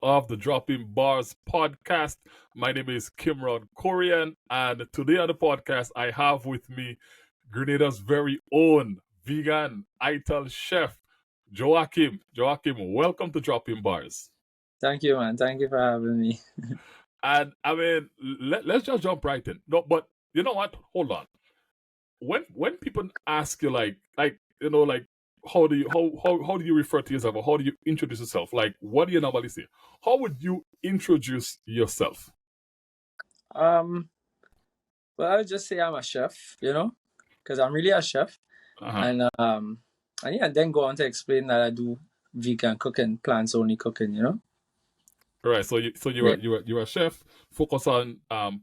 of the Dropping Bars podcast. My name is Kimron Korean, and today on the podcast, I have with me Grenada's very own vegan ITAL chef, Joachim. Joachim, welcome to Dropping Bars. Thank you, man. Thank you for having me. And I mean, let's just jump right in. No, but you know what? Hold on. When people ask you like how do you refer to yourself, or how do you introduce yourself, like what do you normally say? How would you introduce yourself? Um, well, I would just say I'm a chef, because I'm really a chef, Uh-huh. and then go on to explain that I do vegan cooking, plants only cooking. All right, so Yeah, you're a chef, focus on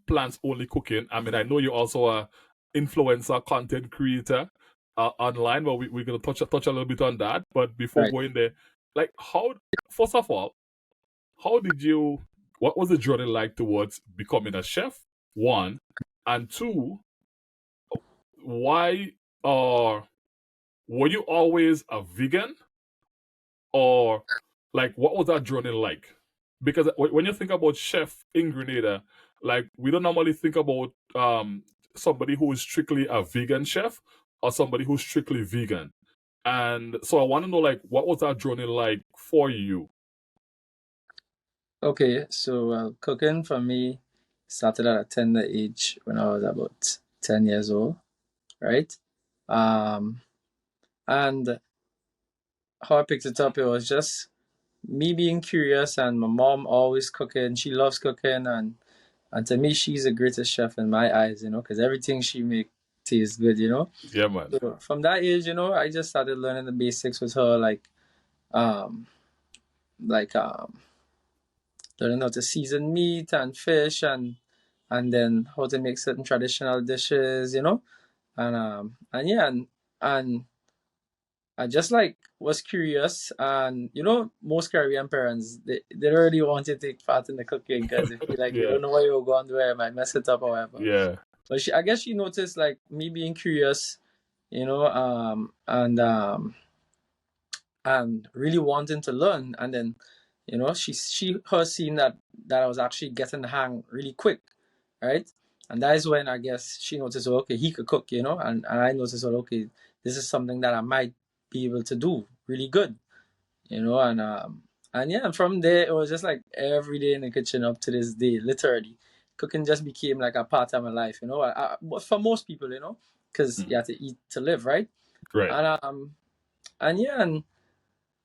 plants only cooking. I mean, I know you're also a influencer, content creator online, but we're gonna touch a little bit on that. But before right. going there, like how first of all, how did you what was the journey like towards becoming a chef? One, and two, why or were you always a vegan, or like what was that journey like? Because when you think about chef in Grenada, like we don't normally think about somebody who is strictly a vegan chef or somebody who's strictly vegan. And so I want to know, like, what was that journey like for you? Okay, so cooking for me started at a tender age when I was about 10 years old, right? Um, and how I picked it up, it was just me being curious, and my mom always cooking. She loves cooking, and to me, she's the greatest chef in my eyes, because everything she make tastes good. Yeah, man. So from that age, I just started learning the basics with her, um, like learning how to season meat and fish, and then how to make certain traditional dishes. And yeah, and I just was curious, and most Caribbean parents they don't really want you to take part in the cooking because they feel like they Yeah, don't know what you're going to do, it might mess it up or whatever. yeah. But I guess she noticed like me being curious, and really wanting to learn, and then she her seeing that I was actually getting the hang really quick, right? And that is when I guess she noticed, oh, okay, he could cook, and I noticed, oh, okay, this is something that I might be able to do really good, and yeah, and from there it was just like every day in the kitchen up to this day, literally. Cooking just became like a part of my life, but for most people, because Mm. you have to eat to live, right? Right. And yeah, and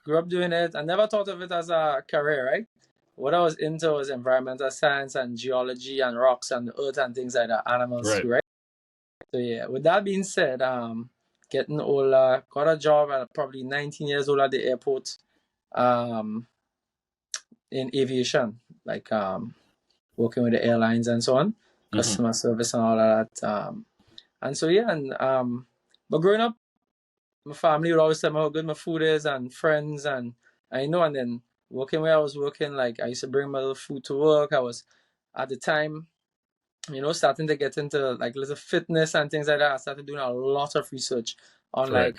grew up doing it. I never thought of it as a career, right? What I was into was environmental science and geology and rocks and the earth and things like that, animals Right. too, right? So yeah, with that being said, getting older, got a job at probably 19 years old at the airport, um, in aviation, like working with the airlines and so on, Mm-hmm. customer service and all of that. And so yeah, but growing up, my family would always tell me how good my food is, and friends, and I know. And then working where I was working, like I used to bring my little food to work. I was at the time, starting to get into like little fitness and things like that. I started doing a lot of research on Right.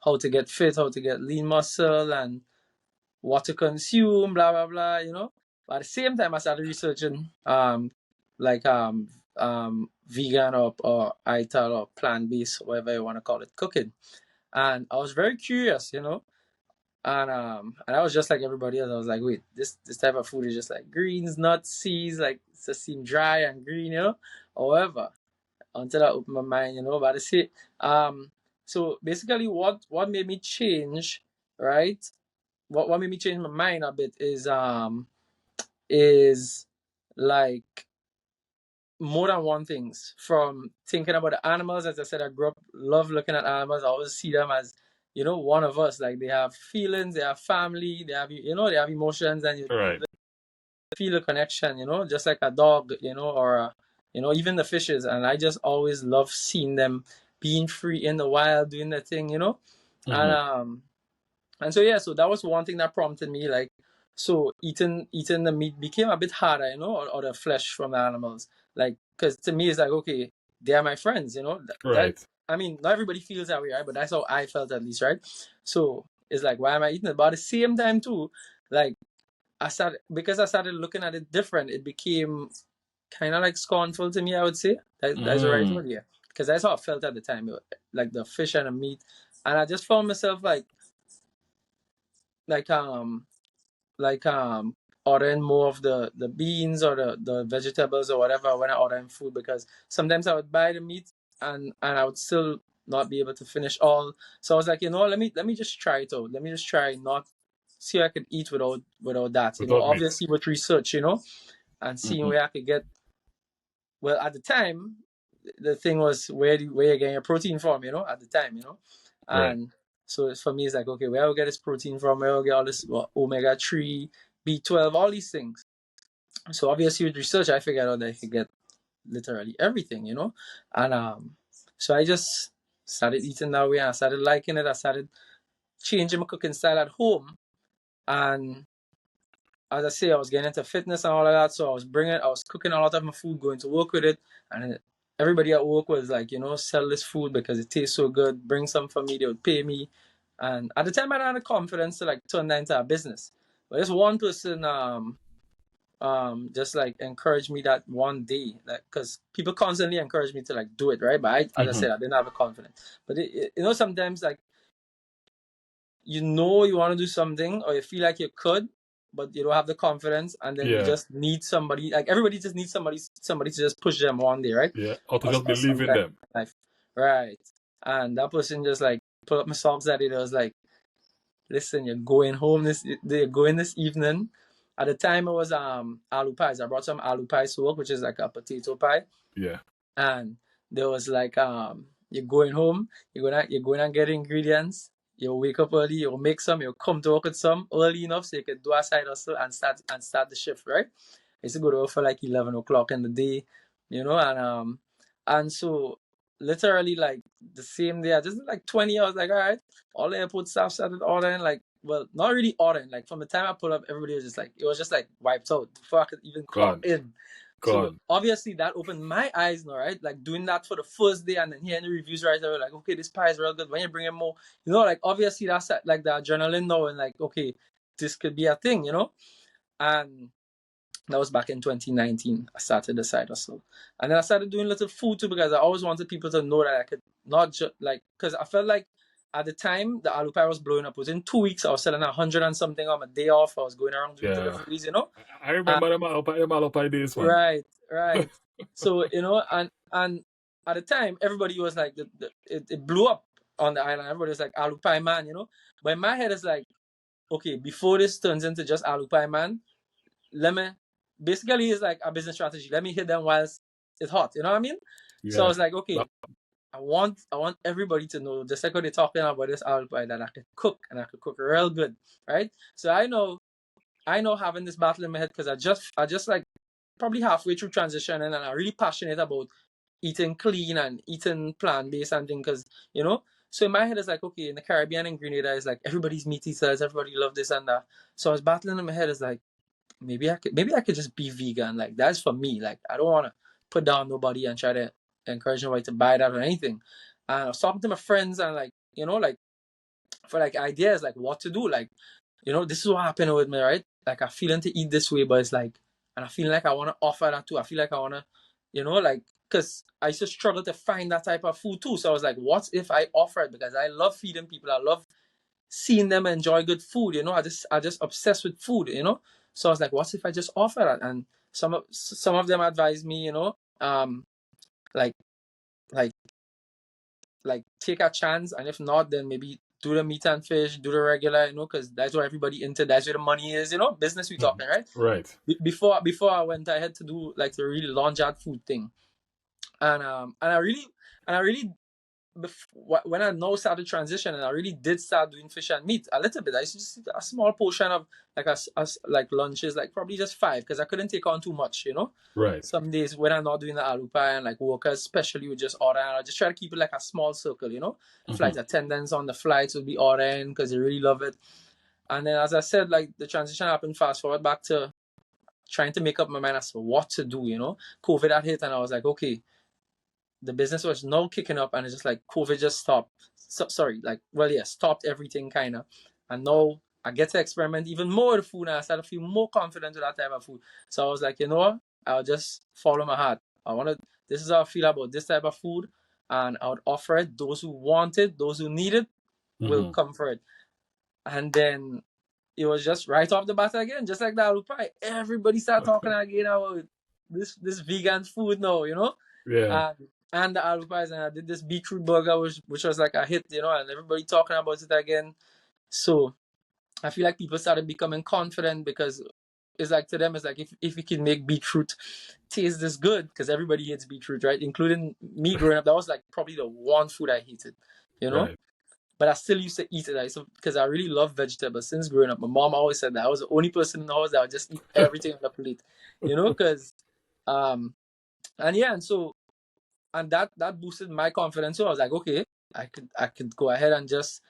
how to get fit, how to get lean muscle, and what to consume, blah blah blah. But at the same time, I started researching like vegan or ital or plant based, whatever you want to call it, cooking. And I was very curious. And I was just like everybody else. I was like, wait, this type of food is just like greens, nuts, seeds, like it just seem dry and green. However, until I opened my mind. But I say, so basically, what made me change, right? What made me change my mind a bit is like more than one things, from thinking about the animals. As I said, I grew up love looking at animals. I always see them as one of us. Like they have feelings, they have family, they have emotions, and you Right. feel a connection, just like a dog, or even the fishes. And I just always love seeing them being free in the wild, doing their thing. and Mm-hmm. um and so yeah, so that was one thing that prompted me, like, so eating the meat became a bit harder, or the flesh from the animals, like, because to me it's like, okay, they are my friends, that, Right. I mean, not everybody feels that way, right? But that's how I felt, at least, right? So it's like, why am I eating it? But at the same time too, like, because I started looking at it different, it became kind of like scornful to me, I would say. That's the right Mm. word, yeah. Because that's how I felt at the time, like the fish and the meat. And I just found myself like um like ordering more of the beans or the vegetables or whatever when I ordering food, because sometimes I would buy the meat and I would still not be able to finish all. So I was like, let me just try it out. Let me just try not see if I could eat without that. Without meat. Obviously with research, and seeing Hmm. where I could get. Well, at the time, the thing was where you getting your protein from, at the time, Right. and so for me, it's like, okay, where I get this protein from? Where I get all this omega 3, B12, all these things. So obviously with research, I figured out that I could get literally everything, and so I just started eating that way, and I started liking it. I started changing my cooking style at home, and as I say, I was getting into fitness and all of that. So I was cooking a lot of my food, going to work with it, and everybody at work was like, sell this food because it tastes so good. Bring some for me, they would pay me. And at the time, I didn't have the confidence to like turn that into a business. But this one person, just like encouraged me that one day, like because people constantly encourage me to like do it, right? But as I Hmm. said, I didn't have the confidence. But sometimes like you want to do something or you feel like you could, but you don't have the confidence, and then you Yeah. just need somebody. Like everybody just needs somebody to just push them one day, right? Yeah. Or to just Or believe in sometime them. in life, right? And that person just like put up my socks that it was like, listen, you're going this evening. At the time, it was aloo pies. I brought some aloo pie soak, which is like a potato pie, Yeah. and there was like you're going home, you're going and get ingredients, you'll wake up early, you'll make some, you'll come to work with some early enough so you can do a side hustle and start the shift, right? I used to go to work for like 11 o'clock in the day, and so literally like the same day, I just did like 20, I was like, all right, all the airport staff started ordering, like, well, not really ordering, like from the time I pulled up, everybody was just like, it was just like wiped out before I could even clock Gone. in. So Gone. obviously that opened my eyes, no, right? Like doing that for the first day and then hearing the reviews right there, like, okay, this pie is real good. When you bring in more, like obviously that's like the adrenaline now and like, okay, this could be a thing, And that was back in 2019. I started the side hustle. And then I started doing little food too because I always wanted people to know that I could not just like, because I felt like at the time the aloo pie was blowing up. Within 2 weeks, I was selling 100 and something on my day off. I was going around doing Yeah. deliveries, I remember them Alpine days, man. Right, right. So and at the time, everybody was like, it blew up on the island. Everybody was like Alu Pai Man. But in my head, it's like, okay, before this turns into just Alu Pai Man, let me. Basically, it's like a business strategy. Let me hit them whilst it's hot. You know what I mean? So I Yeah. was like, okay, I want everybody to know, just like when they're talking about this Alu Pai, that I can cook and I can cook real good, right? So I know having this battle in my head because I just like probably halfway through transition and I'm really passionate about eating clean and eating plant-based and things because, so in my head it's like, okay, in the Caribbean and Grenada it's like everybody's meat eaters, everybody love this and that. So I was battling in my head, it's like maybe I could just be vegan. Like that's for me. Like I don't want to put down nobody and try to encourage nobody to buy that or anything. And I was talking to my friends and like, like for like ideas like what to do. Like, this is what happened with me, right? Like I feeling to eat this way, but it's like, and I feel like I want to offer that too. I feel like I want to, like, because I used to struggle to find that type of food too. So I was like, what if I offer it? Because I love feeding people. I love seeing them enjoy good food. I just obsessed with food. So I was like, what if I just offer that? And some of them advised me, like like take a chance, and if not, then maybe do the meat and fish, do the regular, because that's what everybody into. That's where the money is, business we Mhm. talking, right? Right. Before I went, I had to do like to really launch that food thing, and I really when I now started transition, and I really did start doing fish and meat a little bit. I used to just eat a small portion of like like lunches, like probably just five, because I couldn't take on too much. Right. Some days when I'm not doing the aloo pie and like workers, especially would just order, and I just try to keep it like a small circle. Hmm. Flight attendants on the flights would be ordering because they really love it. And then, as I said, like the transition happened. Fast forward back to trying to make up my mind as to what to do. COVID had hit, and I was like, okay, the business was now kicking up, and it's just like COVID just stopped. Sorry, like, well, yeah, stopped everything kind of, and now I get to experiment even more with food, and I started to feel more confident with that type of food. So I was like, you know what? I'll just follow my heart. This is how I feel about this type of food, and I would offer it. Those who want it, those who need it, will Mm-hmm. come for it. And then it was just right off the bat again, just like the aloo pie. Everybody started talking again about this vegan food now, you know? Yeah. And the aloo pies, and I did this beetroot burger, which was like a hit, you know, and everybody talking about it again. So I feel like people started becoming confident because it's like to them, it's like if you can make beetroot taste this good, because everybody hates beetroot, right? Including me growing up, that was like probably the one food I hated, you know? Right. But I still used to eat it, like, so, because I really love vegetables since growing up. My mom always said that I was the only person in the house that would just eat everything on the plate, you know, because um and yeah, and so and that boosted my confidence. So I was like, okay, I could go ahead and just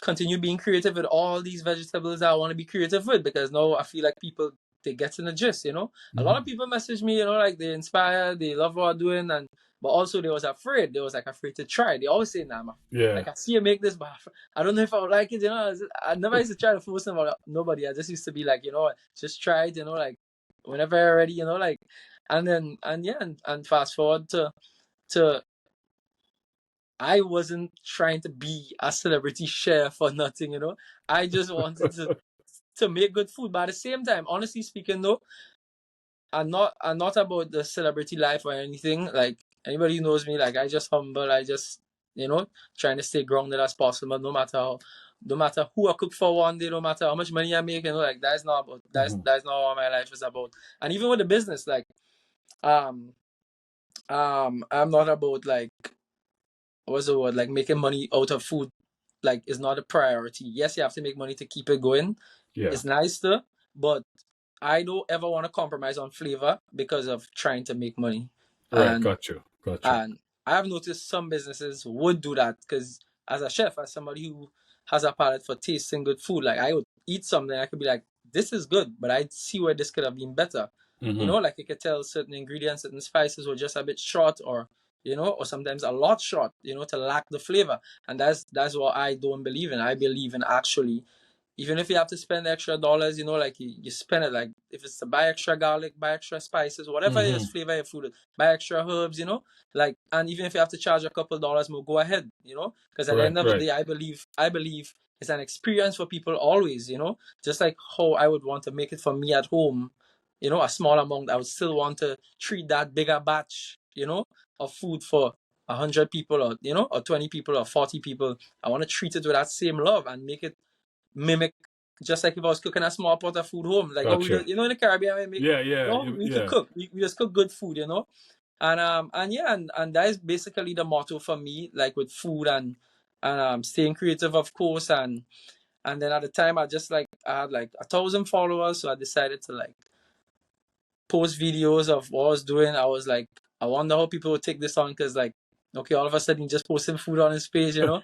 continue being creative with all these vegetables that I want to be creative with, because now I feel like people, they get in the gist, you know. A lot of Mm-hmm. people message me, you know, like they inspire, they love what I'm doing, and but also they was afraid. They was like afraid to try. They always say, "Nah, Yeah. like I see you make this, but I don't know if I would like it." You know, I never used to try to force them on nobody. I just used to be like, you know what, just try it. You know, like whenever you're ready, you know, like, and then and yeah, and fast forward to I wasn't trying to be a celebrity chef or nothing, you know. I just wanted to make good food. But at the same time, honestly speaking though, I'm not about the celebrity life or anything. Like anybody who knows me, like I just humble, I just, you know, trying to stay grounded as possible, no matter who I cook for one day, no matter how much money I make, you know, like that's not about Mm-hmm. that's not what my life is about. And even with the business, like um I'm not about like, what's the word, like making money out of food, like is not a priority. Yes, you have to make money to keep it going. Yeah. It's nice to, but I don't ever want to compromise on flavor because of trying to make money. Right. And Got you. Got you. and I have noticed some businesses would do that, because as a chef, as somebody who has a palate for tasting good food, like I would eat something, I could be like, this is good, but I see where this could have been better. You Mm-hmm. know, like you could tell certain ingredients, certain spices were just a bit short, or you know, or sometimes a lot short, you know, to lack the flavor. And that's what I don't believe in. I believe in actually, even if you have to spend extra dollars, you know, like you spend it, like if it's to buy extra garlic, buy extra spices, whatever it is, Mm-hmm. flavor your food, buy extra herbs, you know, like, and even if you have to charge a couple dollars more, go ahead, you know, because at the Right. end of the Right. day, I believe it's an experience for people always, you know, just like how I would want to make it for me at home, you know, a small amount, I would still want to treat that bigger batch, you know, of food for 100 people, or you know, or 20 people, or 40 people. I want to treat it with that same love and make it mimic, just like if I was cooking a small pot of food home, like how we do, Gotcha. you know, in the Caribbean we make, Yeah. you Yeah. know, we could Yeah. cook, we just cook good food, you know. And yeah, and that is basically the motto for me, like with food, and staying creative, of course. And then at the time, I had like 1,000 followers, so I decided to like post videos of what I was doing. I was like, I wonder how people would take this on, because like, okay, all of a sudden just posting food on his page, you know.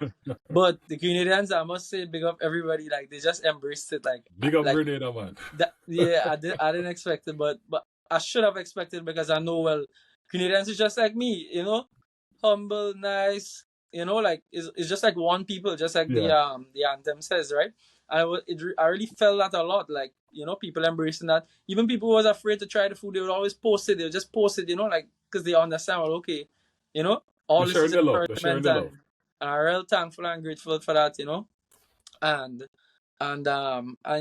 But the Canadians, I must say, big up everybody. Like they just embraced it. Big up Like Grenada, man. that. Yeah, I didn't expect it, but I should have expected, because I know, well, Canadians is just like me, you know, humble, nice, you know, like it's just like one people, just like Yeah. the anthem says, right? I really felt that a lot, like, you know, people embracing that. Even people who was afraid to try the food, they would always post it. They would just post it, you know, like because they understand, well, okay, you know, They're all this sharing is the love. They're sharing encouragement, the love. and I'm real thankful and grateful for that, you know. And and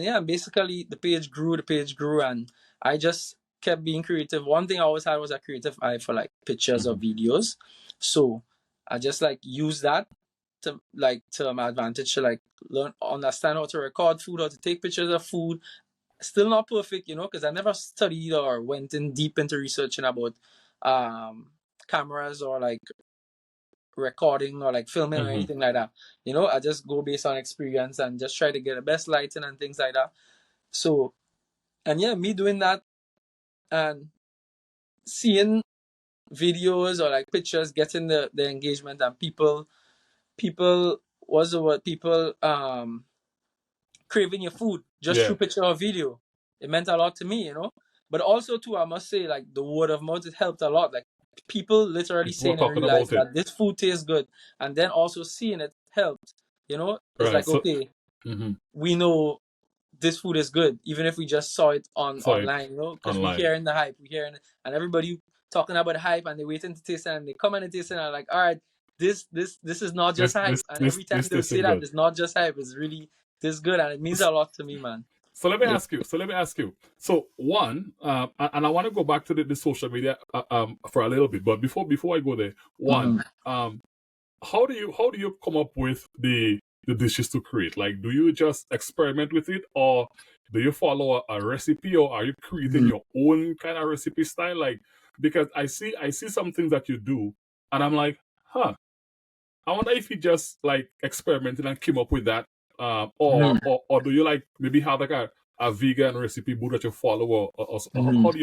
yeah, basically the page grew, and I just kept being creative. One thing I always had was a creative eye for like pictures or Mm-hmm. videos. So I just like use that to my advantage, to like learn, understand how to record food, how to take pictures of food. Still not perfect, you know, because I never studied or went in deep into researching about um cameras, or like recording, or like filming, or Mm-hmm. anything like that. You know, I just go based on experience and just try to get the best lighting and things like that. So, and yeah, me doing that and seeing videos or like pictures getting the engagement, and people what's the word, people craving your food just Yeah. through picture or video. It meant a lot to me, you know. But also too, I must say, like the word of mouth, it helped a lot. Like people literally People were saying in talking real life about it. that this food tastes good, and then also seeing it helped. You know, it's Right. like, So okay. we know this food is good, even if we just saw it on Saw it online, because we online. hear in the hype, and everybody talking about the hype, and they waiting to taste it, and they come and they taste it, and are like, all right, this is not just This hype, this and this every time this they'll say tasting that good. it's not just hype, it's really this good, and it means a lot to me, man. So let me You ask you. So one, and I want to go back to the social media for a little bit, but before I go there, know? one, how do you come up with the dishes to create? Like, do you just experiment with it, or do you follow a recipe, or are you creating Mhm. your own kind of recipe style? Like, because I see some things that you do, and I'm like, huh, I wonder if you just like experimented and came up with that, Mhm. or do you like maybe have like a vegan recipe book that you follow, or Mhm. how do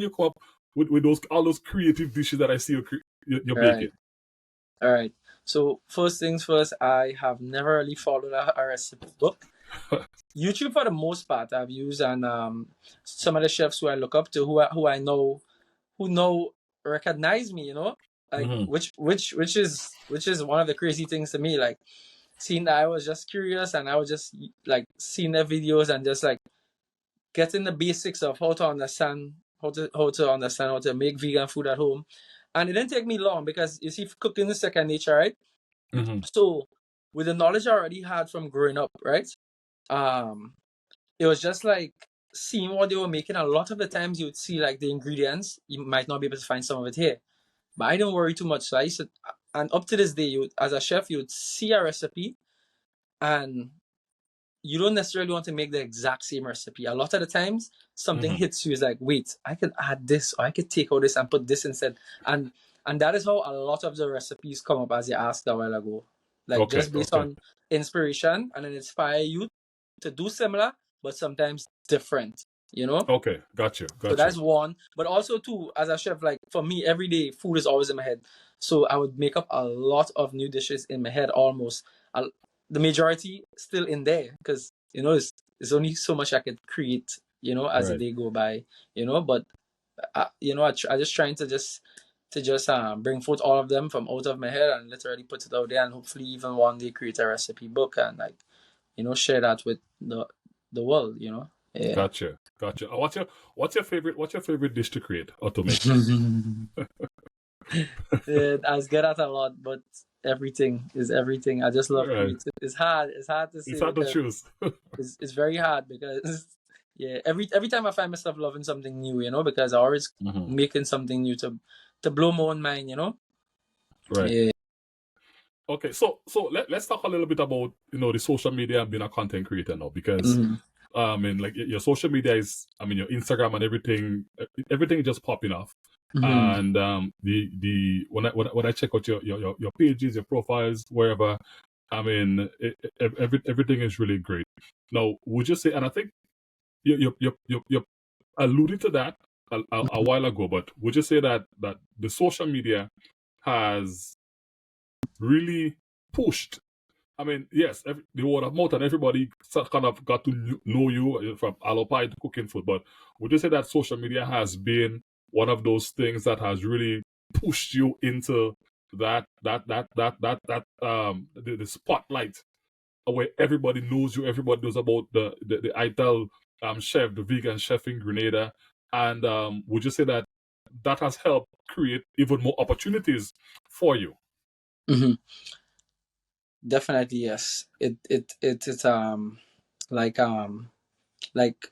you come up with those all those creative dishes that I see you're Right. baking? All right. So first things first, I have never really followed a recipe book. YouTube for the most part I've used, and some of the chefs who I look up to, who I know, who know recognize me, like Hmm. which is one of the crazy things to me, like seeing that I was just curious, and I was just like seeing their videos and just like getting the basics of how to understand how to make vegan food at home. And it didn't take me long, because you see, cooking is second nature, right? Hmm. So with the knowledge I already had from growing up, right? Um, it was just like seeing what they were making. A lot of the times you would see like the ingredients, you might not be able to find some of it here. But I don't worry too much. So I used to, and up to this day, you as a chef, you would see a recipe, and you don't necessarily want to make the exact same recipe. A lot of the times, something Hmm. hits you, is like, wait, I could add this, or I could take out this and put this instead. And that is how a lot of the recipes come up, as you asked a while ago. Like Okay, just based okay, on inspiration, and then inspire you to do similar, but sometimes different. okay. Got you, So got you. that's one. But also too, as a chef, like for me, every day food is always in my head. So I would make up a lot of new dishes in my head almost. Uh, the majority still in there, because it's only so much I could create, as the Right. day go by. But I just trying to just bring forth all of them from out of my head, and literally put it out there, and hopefully even one day create a recipe book, and like share that with the world. Yeah. Gotcha, gotcha. What's your favorite dish to create or to make? I get that a lot, but everything is everything. I just love Right. creating. It's hard. It's hard to It's say, hard to because choose. it's very hard, because yeah, every time I find myself loving something new, because I always Hmm. making something new to blow my own mind. Right. Yeah. Okay, so let's talk a little bit about the social media and being a content creator now, because Mm-hmm. like your social media is, your Instagram and everything is just popping off. Mm-hmm. And the when I check out your pages, your profiles, wherever, everything is really great. Now, would you say, and I think you alluded to that a while ago, but would you say that the social media has really pushed, yes, the word of mouth, and everybody kind of got to know you from Alopine to cooking food. But would you say that social media has been one of those things that has really pushed you into the spotlight, where everybody knows you, everybody knows about the ITEL chef, the vegan chef in Grenada, and would you say that has helped create even more opportunities for you? Mm-hmm. Definitely yes. It's like like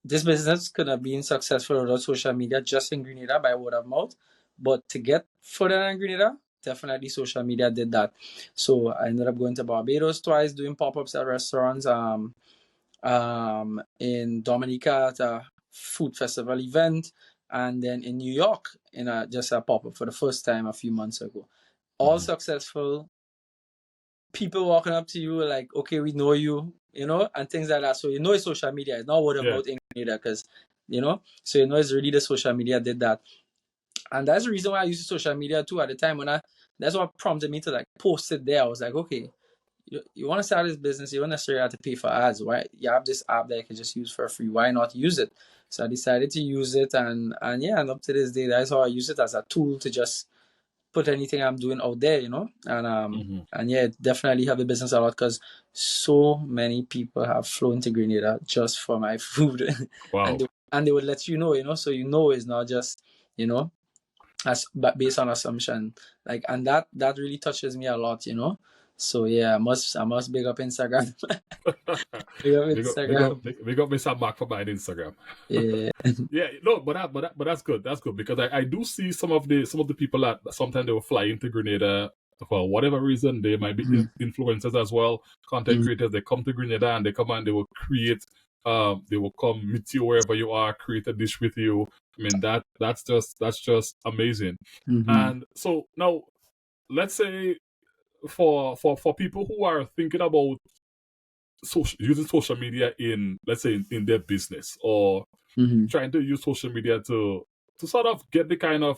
this business could have been successful without social media, just in Grenada, by word of mouth. But to get further in Grenada, definitely social media did that. So I ended up going to Barbados twice, doing pop-ups at restaurants. In Dominica at a food festival event, and then in New York in just a pop-up for the first time a few months ago. All Mhm. successful. People walking up to you like, okay, we know you, and things like that. So it's social media. It's not word of Yeah. mouth in Canada, because so it's really the social media did that. And that's the reason why I used social media too at the time, that's what prompted me to like post it there. I was like, okay, you want to start this business, you don't necessarily have to pay for ads. Why you have this app that you can just use for free? Why not use it? So I decided to use it, and yeah, and up to this day, that's how I use it, as a tool to just put anything I'm doing out there, and yeah, it definitely help the business a lot because so many people have flown to Grenada just for my food, and Wow. they would let so it's not just as but based on assumption, like, and that really touches me a lot. So yeah, I must big up Instagram, big up Instagram, Big up Mr. Mark for buying Instagram. yeah. Yeah, no, but that's good. That's good because I do see some of the people that sometimes they will fly into Grenada for whatever reason. They might be Mhm. influencers as well, content Mhm. creators. They come to Grenada and they come and they will create. They will come meet you wherever you are, create a dish with you. I mean that's just amazing. Mhm. And so now let's say for people who are thinking about using social media in, let's say, in their business, or Mhm. trying to use social media to sort of get the kind of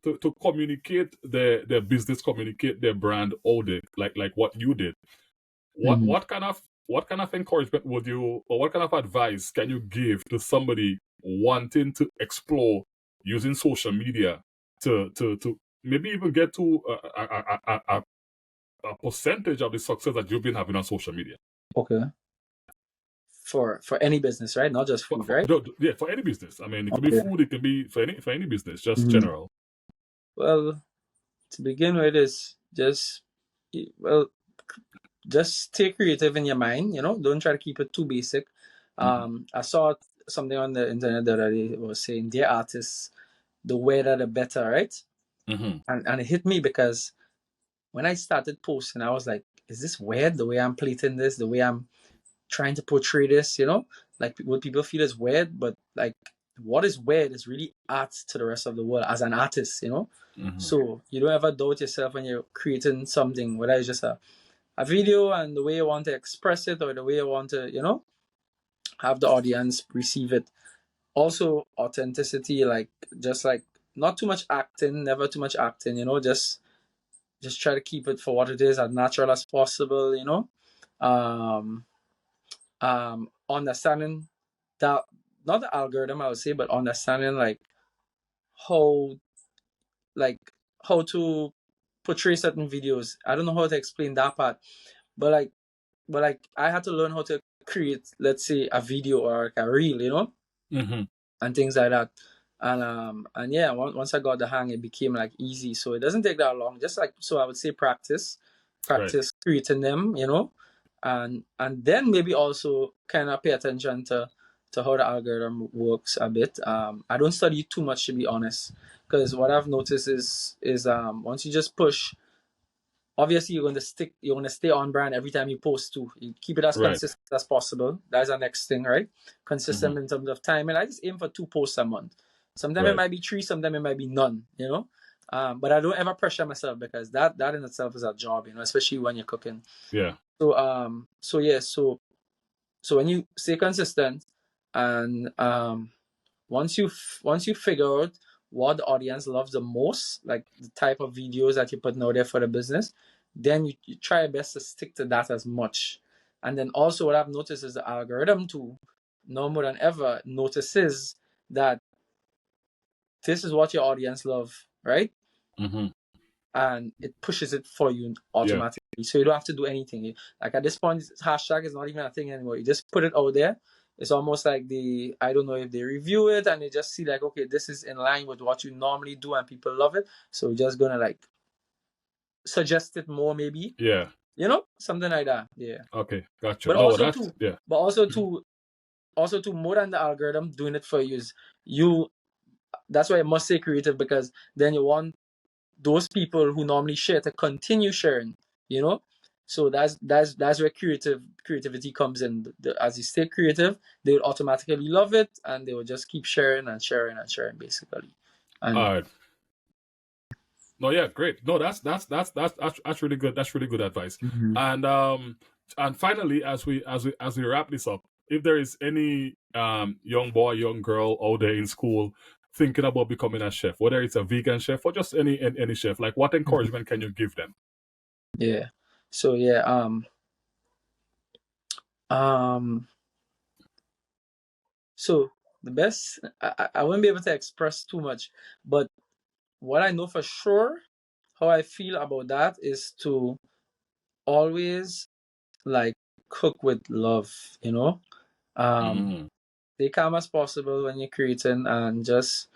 to communicate their business, communicate their brand, all the like what you did. What Mhm. what kind of encouragement would you, or what kind of advice can you give to somebody wanting to explore using social media to maybe even get to a percentage of the success that you've been having on social media? Okay. For any business, right? Not just food, right? Yeah, for any business. I mean, it could be Okay. food, it can be for any business, just Mhm. general. Well, to begin with, is well, just stay creative in your mind. Don't try to keep it too basic. Hmm. I saw something on the internet that I was saying, dear artists, the wetter the better, right? Hmm. And it hit me because when I started posting, I was like, is this weird the way I'm plating this, the way I'm trying to portray this, like what people feel is weird, but like what is weird is really art to the rest of the world as an artist. Hmm. So you don't ever doubt yourself when you're creating something, whether it's just a video and the way you want to express it or the way you want to, have the audience receive it. Also authenticity, like just like not too much acting, never too much acting, just try to keep it for what it is, as natural as possible. Um Understanding that, not the algorithm I would say, but understanding how like how to portray certain videos. I don't know how to explain that part, but like I had to learn how to create, let's say, a video or like a reel, Hmm. and things like that. And yeah, once I got the hang, it became like easy. So it doesn't take that long. Just like, so I would say Right. practice creating them, and then maybe also kind of pay attention to how the algorithm works a bit. I don't study too much, to be honest, because what I've noticed is once you just push, obviously you're going to stay on brand every time you post too. You keep it as Right. consistent as possible. That's our next thing, right? Hmm. Consistent in terms of time. And I just aim for 2 posts a month. Sometimes it Right. might be 3, sometimes it might be none. But I don't ever pressure myself because that in itself is a job, especially when you're cooking. Yeah. So yeah, so when you stay consistent, and once you figure out what the audience loves the most, like the type of videos that you're putting out there for the business, then you try your best to stick to that as much. And then also what I've noticed is the algorithm too, no more than ever, notices that this is what your audience love, right? Hmm. And it pushes it for you Yeah. automatically. So you don't have to do anything. Like at this point, hashtag is not even a thing anymore. You just put it out there. It's almost like I don't know if they review it and they just see like, okay, this is in line with what you normally do and people love it. So you're just gonna like suggest it more, maybe, Yeah. something like that. Yeah. Okay. Gotcha. But No, also that's too, yeah. but also Mhm. too, also too, more than the algorithm doing it for you is you. That's why I must say creative, because then you want those people who normally share to continue sharing, you know so that's where creativity comes in. As you stay creative, they will automatically love it, and they will just keep sharing and sharing and sharing, basically. And All right. No, yeah, great. No, that's really good. That's really good advice. Mhm. And finally, as we wrap this up, if there is any young boy, young girl out there in school thinking about becoming a chef, whether it's a vegan chef or just any chef, like what encouragement can you give them? Yeah. So yeah, um so the best, I won't be able to express too much, but what I know for sure how I feel about that is to always like cook with love, you know. Mm-hmm. Stay calm as possible when you're creating, and just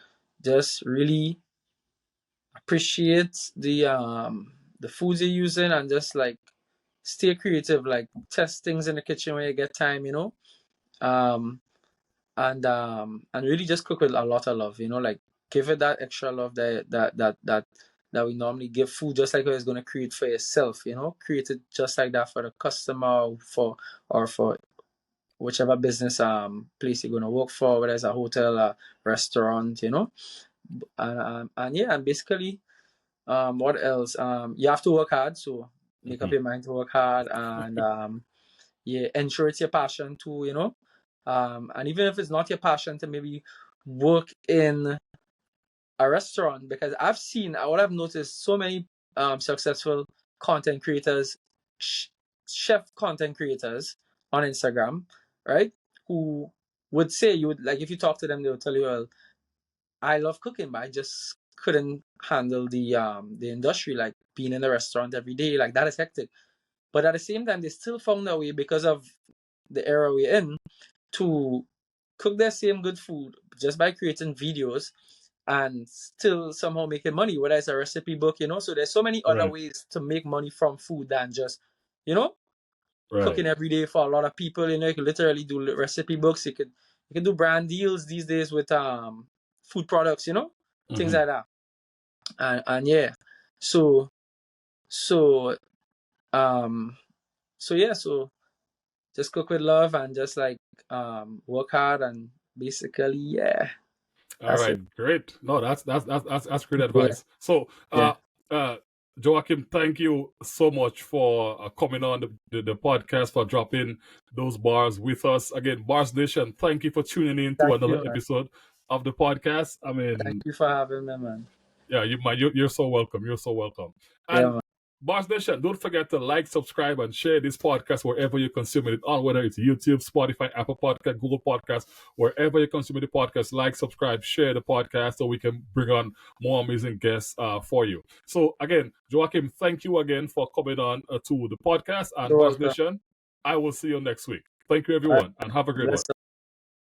really appreciate the foods you're using, and just like stay creative, like test things in the kitchen when you get time, you know. Um and really just cook with a lot of love, you know, like give it that extra love that we normally give food, just like how it's gonna create for yourself, you know, create it just like that for the customer, or for whichever business place you're gonna work for, whether it's a hotel, a restaurant, you know. And yeah, and basically what else? You have to work hard, so make up Mm-hmm. your mind to work hard, and yeah, ensure it's your passion too, you know. And even if it's not your passion, to maybe work in a restaurant, because what I've noticed, so many successful content creators, sh- chef content creators on Instagram, right? Who would say, you would like, if you talk to them, they will tell you, well, I love cooking, but I just couldn't handle the industry, like being in a restaurant every day, like that is hectic. But at the same time, they still found a way, because of the era we're in, to cook their same good food just by creating videos, and still somehow making money, whether it's a recipe book, you know. So there's so many other Right. ways to make money from food than just, you know, Right. cooking every day for a lot of people. You know, you could literally do recipe books. You can do brand deals these days with food products, you know, things Mm-hmm. like that. And yeah, so so um so yeah, so just cook with love, and just like work hard, and basically, yeah, All that's it. right, great. No, that's great Yeah, advice. So, yeah. uh, Joachim, thank you so much for coming on the podcast, for dropping those bars with us. Again, Bars Nation, thank you for tuning in to Thank another you, man. episode of the podcast. I Thank mean, you for having me, man. yeah, you're so welcome. You're so welcome. Yeah, And man. Boss Nation, don't forget to like, subscribe, and share this podcast wherever you consume it on, whether it's YouTube, Spotify, Apple Podcast, Google Podcast, wherever you consume the podcast. Like, subscribe, share the podcast so we can bring on more amazing guests for you. So again, Joachim, thank you again for coming on to the podcast. And You're Boss welcome. Nation, I will see you next week. Thank you, All right. everyone, and have a great Bless one.